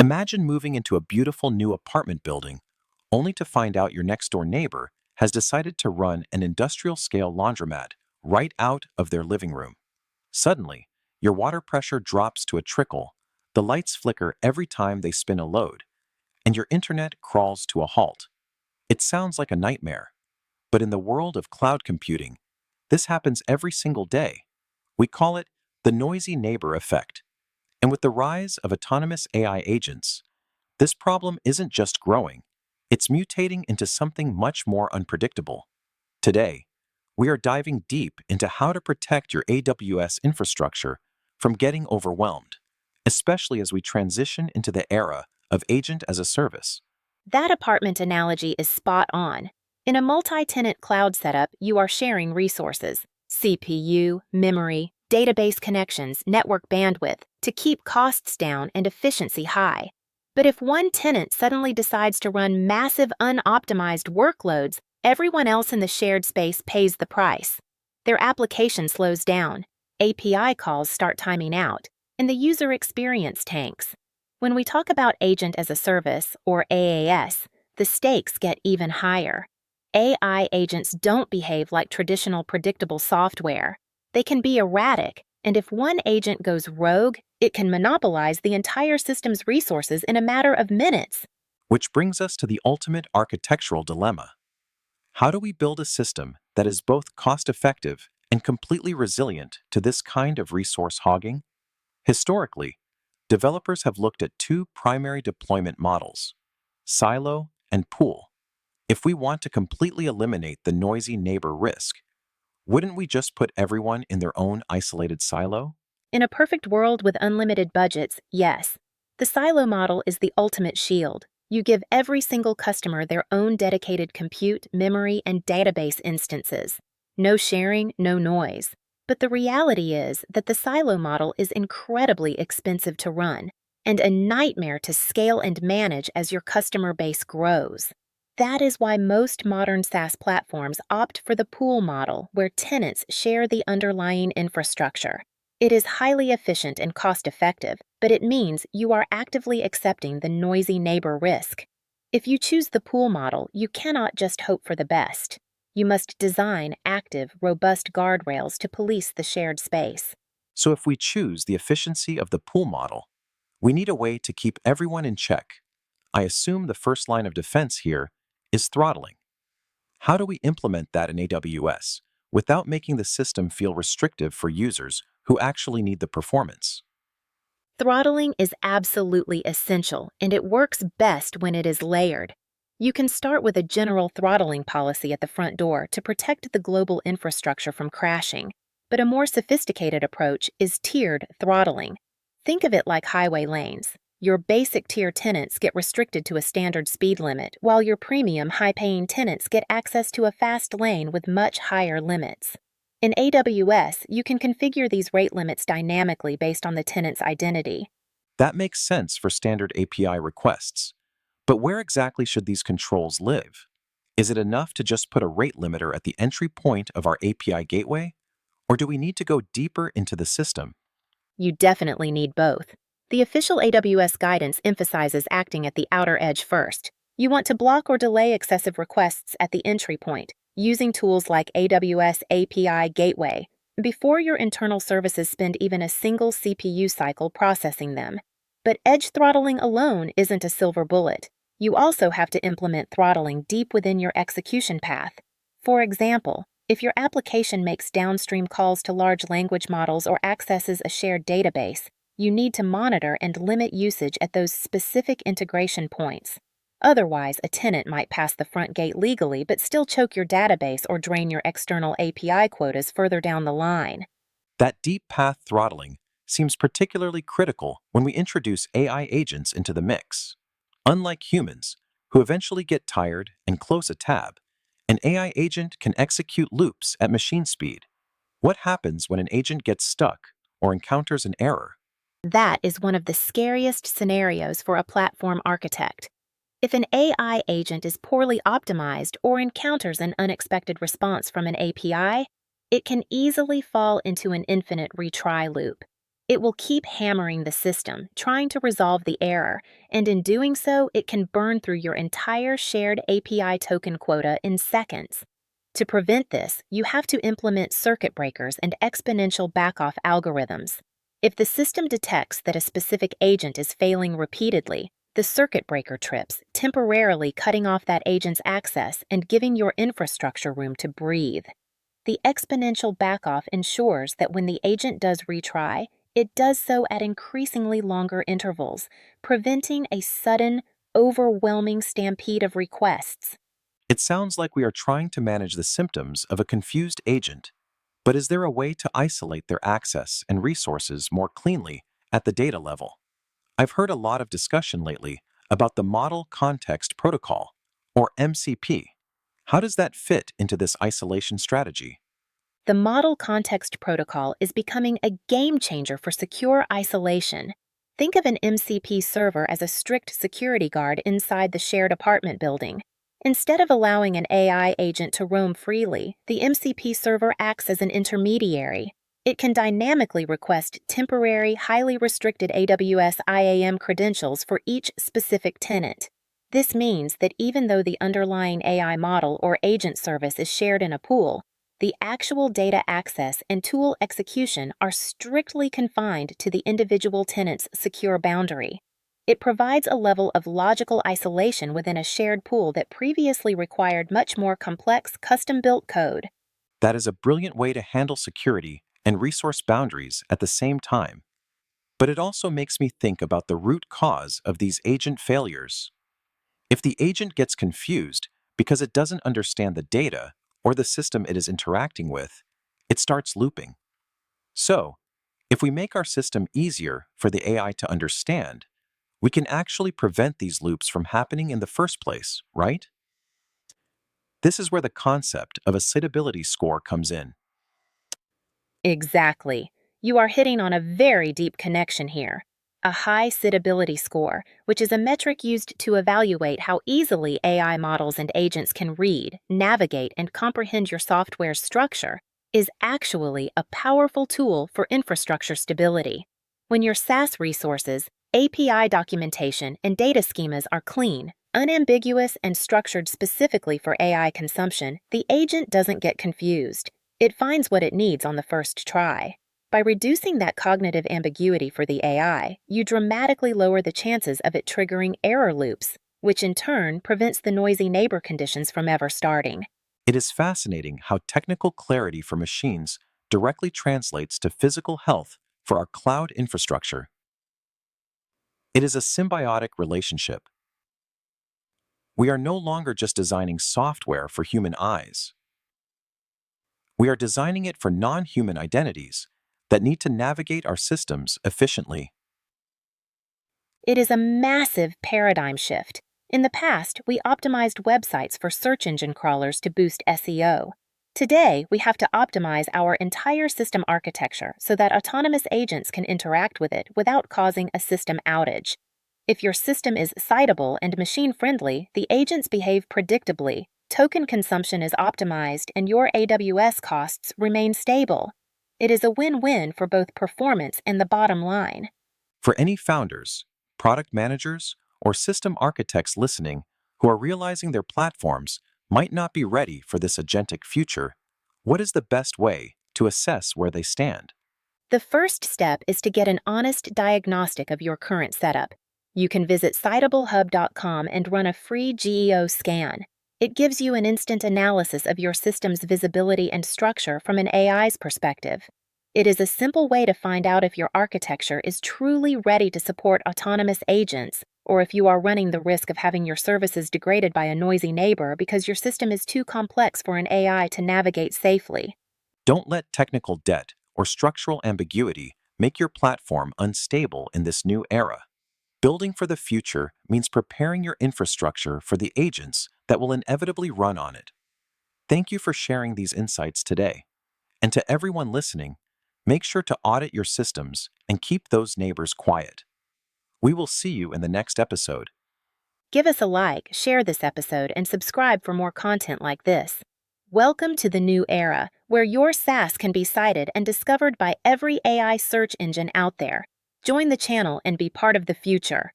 Imagine moving into a beautiful new apartment building, only to find out your next-door neighbor has decided to run an industrial-scale laundromat right out of their living room. Suddenly, your water pressure drops to a trickle, the lights flicker every time they spin a load, and your internet crawls to a halt. It sounds like a nightmare, but in the world of cloud computing, this happens every single day. We call it the noisy neighbor effect. And with the rise of autonomous AI agents, this problem isn't just growing, it's mutating into something much more unpredictable. Today, we are diving deep into how to protect your AWS infrastructure from getting overwhelmed, especially as we transition into the era of agent as a service. That apartment analogy is spot on. In a multi-tenant cloud setup, you are sharing resources, CPU, memory, database connections, network bandwidth, to keep costs down and efficiency high. But if one tenant suddenly decides to run massive unoptimized workloads, everyone else in the shared space pays the price. Their application slows down, API calls start timing out, and the user experience tanks. When we talk about agent as a service, or AaaS, the stakes get even higher. AI agents don't behave like traditional predictable software. They can be erratic, and if one agent goes rogue, it can monopolize the entire system's resources in a matter of minutes. Which brings us to the ultimate architectural dilemma. How do we build a system that is both cost-effective and completely resilient to this kind of resource hogging? Historically, developers have looked at two primary deployment models: silo and pool. If we want to completely eliminate the noisy neighbor risk, wouldn't we just put everyone in their own isolated silo? In a perfect world with unlimited budgets, yes. The silo model is the ultimate shield. You give every single customer their own dedicated compute, memory, and database instances. No sharing, no noise. But the reality is that the silo model is incredibly expensive to run and a nightmare to scale and manage as your customer base grows. That is why most modern SaaS platforms opt for the pool model, where tenants share the underlying infrastructure. It is highly efficient and cost-effective, but it means you are actively accepting the noisy neighbor risk. If you choose the pool model, you cannot just hope for the best. You must design active, robust guardrails to police the shared space. So if we choose the efficiency of the pool model, we need a way to keep everyone in check. I assume the first line of defense here is throttling. How do we implement that in AWS without making the system feel restrictive for users who actually need the performance? Throttling is absolutely essential, and it works best when it is layered. You can start with a general throttling policy at the front door to protect the global infrastructure from crashing, but a more sophisticated approach is tiered throttling. Think of it like highway lanes. Your basic tier tenants get restricted to a standard speed limit, while your premium high-paying tenants get access to a fast lane with much higher limits. In AWS, you can configure these rate limits dynamically based on the tenant's identity. That makes sense for standard API requests. But where exactly should these controls live? Is it enough to just put a rate limiter at the entry point of our API gateway? Or do we need to go deeper into the system? You definitely need both. The official AWS guidance emphasizes acting at the outer edge first. You want to block or delay excessive requests at the entry point, using tools like AWS API Gateway, before your internal services spend even a single CPU cycle processing them. But edge throttling alone isn't a silver bullet. You also have to implement throttling deep within your execution path. For example, if your application makes downstream calls to large language models or accesses a shared database, you need to monitor and limit usage at those specific integration points. Otherwise, a tenant might pass the front gate legally but still choke your database or drain your external API quotas further down the line. That deep path throttling seems particularly critical when we introduce AI agents into the mix. Unlike humans, who eventually get tired and close a tab, an AI agent can execute loops at machine speed. What happens when an agent gets stuck or encounters an error? That is one of the scariest scenarios for a platform architect. If an AI agent is poorly optimized or encounters an unexpected response from an API, it can easily fall into an infinite retry loop. It will keep hammering the system, trying to resolve the error, and in doing so, it can burn through your entire shared API token quota in seconds. To prevent this, you have to implement circuit breakers and exponential backoff algorithms. If the system detects that a specific agent is failing repeatedly, the circuit breaker trips, temporarily cutting off that agent's access and giving your infrastructure room to breathe. The exponential backoff ensures that when the agent does retry, it does so at increasingly longer intervals, preventing a sudden, overwhelming stampede of requests. It sounds like we are trying to manage the symptoms of a confused agent, but is there a way to isolate their access and resources more cleanly at the data level? I've heard a lot of discussion lately about the Model Context Protocol, or MCP. How does that fit into this isolation strategy? The Model Context Protocol is becoming a game changer for secure isolation. Think of an MCP server as a strict security guard inside the shared apartment building. Instead of allowing an AI agent to roam freely, the MCP server acts as an intermediary. It can dynamically request temporary, highly restricted AWS IAM credentials for each specific tenant. This means that even though the underlying AI model or agent service is shared in a pool, the actual data access and tool execution are strictly confined to the individual tenant's secure boundary. It provides a level of logical isolation within a shared pool that previously required much more complex, custom-built code. That is a brilliant way to handle security and resource boundaries at the same time. But it also makes me think about the root cause of these agent failures. If the agent gets confused because it doesn't understand the data or the system it is interacting with, it starts looping. So, if we make our system easier for the AI to understand, we can actually prevent these loops from happening in the first place, right? This is where the concept of a Citability Score comes in. Exactly. You are hitting on a very deep connection here. A high Citability Score, which is a metric used to evaluate how easily AI models and agents can read, navigate, and comprehend your software's structure, is actually a powerful tool for infrastructure stability. When your SaaS resources, API documentation, and data schemas are clean, unambiguous, and structured specifically for AI consumption, the agent doesn't get confused. It finds what it needs on the first try. By reducing that cognitive ambiguity for the AI, you dramatically lower the chances of it triggering error loops, which in turn prevents the noisy neighbor conditions from ever starting. It is fascinating how technical clarity for machines directly translates to physical health for our cloud infrastructure. It is a symbiotic relationship. We are no longer just designing software for human eyes. We are designing it for non-human identities that need to navigate our systems efficiently. It is a massive paradigm shift. In the past, we optimized websites for search engine crawlers to boost SEO. Today, we have to optimize our entire system architecture so that autonomous agents can interact with it without causing a system outage. If your system is citable and machine-friendly, the agents behave predictably, token consumption is optimized, and your AWS costs remain stable. It is a win-win for both performance and the bottom line. For any founders, product managers, or system architects listening who are realizing their platforms might not be ready for this agentic future, what is the best way to assess where they stand? The first step is to get an honest diagnostic of your current setup. You can visit CitableHub.com and run a free GEO Scan. It gives you an instant analysis of your system's visibility and structure from an AI's perspective. It is a simple way to find out if your architecture is truly ready to support autonomous agents, or if you are running the risk of having your services degraded by a noisy neighbor because your system is too complex for an AI to navigate safely. Don't let technical debt or structural ambiguity make your platform unstable in this new era. Building for the future means preparing your infrastructure for the agents that will inevitably run on it. Thank you for sharing these insights today. And to everyone listening, make sure to audit your systems and keep those neighbors quiet. We will see you in the next episode. Give us a like, share this episode, and subscribe for more content like this. Welcome to the new era, where your SaaS can be cited and discovered by every AI search engine out there. Join the channel and be part of the future.